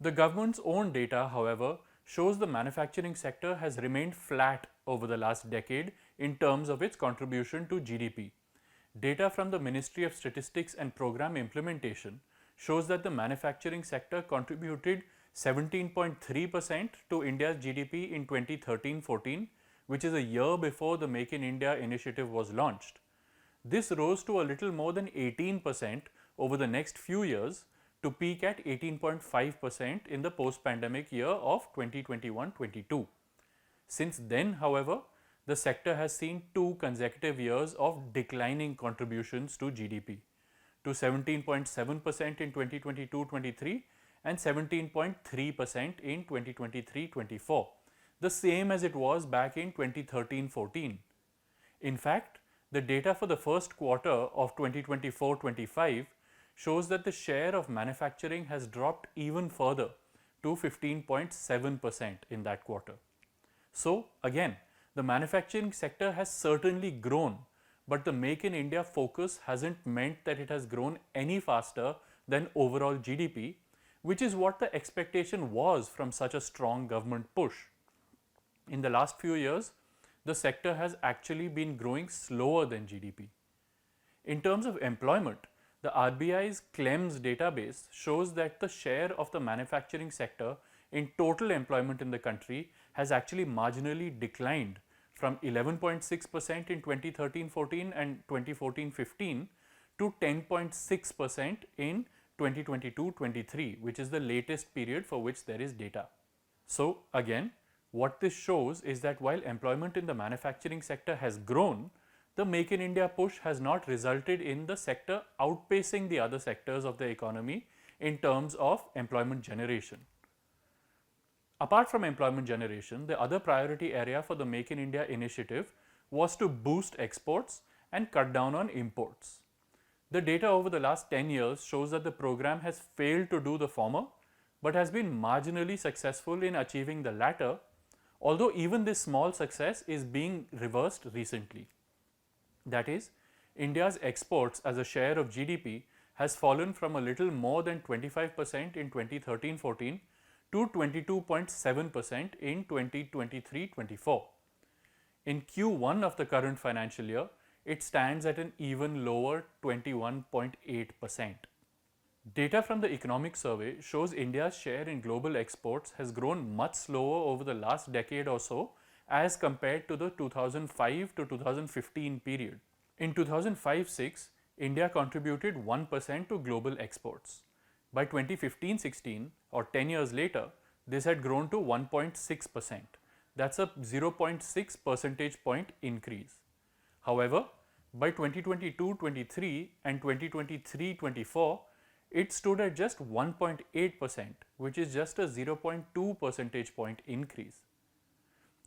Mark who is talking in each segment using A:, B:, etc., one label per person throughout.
A: The government's own data, however, shows the manufacturing sector has remained flat over the last decade in terms of its contribution to GDP. Data from the Ministry of Statistics and Program Implementation shows that the manufacturing sector contributed 17.3% to India's GDP in 2013-14, which is a year before the Make in India initiative was launched. This rose to a little more than 18% over the next few years to peak at 18.5% in the post-pandemic year of 2021-22. Since then, however, the sector has seen 2 consecutive years of declining contributions to GDP, to 17.7% in 2022-23 and 17.3% in 2023-24, the same as it was back in 2013-14. In fact, the data for the first quarter of 2024-25 shows that the share of manufacturing has dropped even further to 15.7% in that quarter. So, again, the manufacturing sector has certainly grown, but the Make in India focus hasn't meant that it has grown any faster than overall GDP, which is what the expectation was from such a strong government push. In the last few years, the sector has actually been growing slower than GDP. In terms of employment, the RBI's CLEMS database shows that the share of the manufacturing sector in total employment in the country has actually marginally declined from 11.6% in 2013-14 and 2014-15 to 10.6% in 2022-23, which is the latest period for which there is data. So, again, what this shows is that while employment in the manufacturing sector has grown, the Make in India push has not resulted in the sector outpacing the other sectors of the economy in terms of employment generation. Apart from employment generation, the other priority area for the Make in India initiative was to boost exports and cut down on imports. The data over the last 10 years shows that the program has failed to do the former, but has been marginally successful in achieving the latter, although even this small success is being reversed recently. That is, India's exports as a share of GDP has fallen from a little more than 25% in 2013-14 to 22.7% in 2023-24. In Q1 of the current financial year, it stands at an even lower 21.8%. Data from the economic survey shows India's share in global exports has grown much slower over the last decade or so as compared to the 2005 to 2015 period. In 2005-6, India contributed 1% to global exports. By 2015-16, or 10 years later, this had grown to 1.6%. That's a 0.6 percentage point increase. However, by 2022-23 and 2023-24, it stood at just 1.8%, which is just a 0.2 percentage point increase.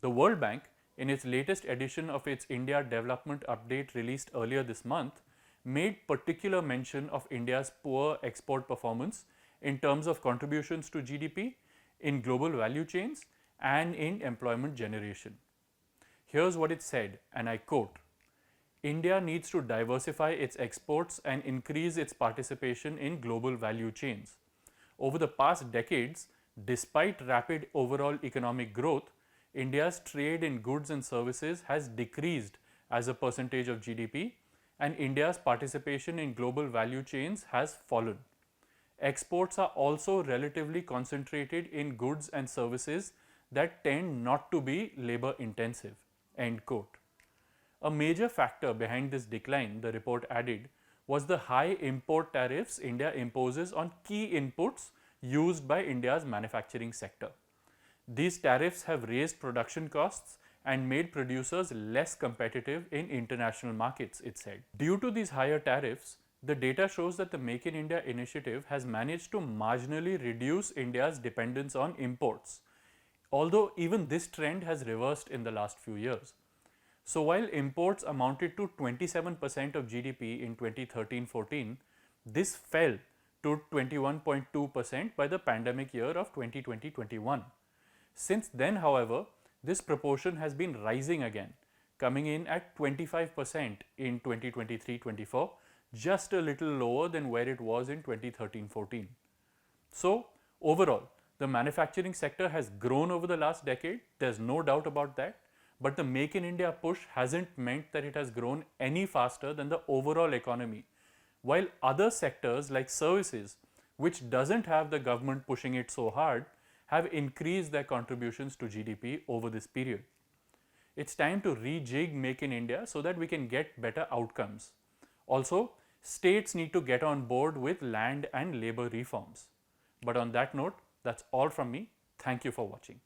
A: The World Bank, in its latest edition of its India Development Update released earlier this month, made particular mention of India's poor export performance in terms of contributions to GDP, in global value chains, and in employment generation. Here's what it said, and I quote, "India needs to diversify its exports and increase its participation in global value chains. Over the past decades, despite rapid overall economic growth, India's trade in goods and services has decreased as a percentage of GDP, and India's participation in global value chains has fallen. Exports are also relatively concentrated in goods and services that tend not to be labor intensive." End quote. A major factor behind this decline, the report added, was the high import tariffs India imposes on key inputs used by India's manufacturing sector. These tariffs have raised production costs and made producers less competitive in international markets, it said. Due to these higher tariffs, the data shows that the Make in India initiative has managed to marginally reduce India's dependence on imports, although even this trend has reversed in the last few years. So while imports amounted to 27% of GDP in 2013-14, this fell to 21.2% by the pandemic year of 2020-21. Since then, however, this proportion has been rising again, coming in at 25% in 2023-24, just a little lower than where it was in 2013-14. So, overall, The manufacturing sector has grown over the last decade, there's no doubt about that, but the Make in India push hasn't meant that it has grown any faster than the overall economy. While other sectors like services, which doesn't have the government pushing it so hard, have increased their contributions to GDP over this period. It's time to rejig Make in India so that we can get better outcomes. Also, states need to get on board with land and labor reforms. But on that note, that's all from me. Thank you for watching.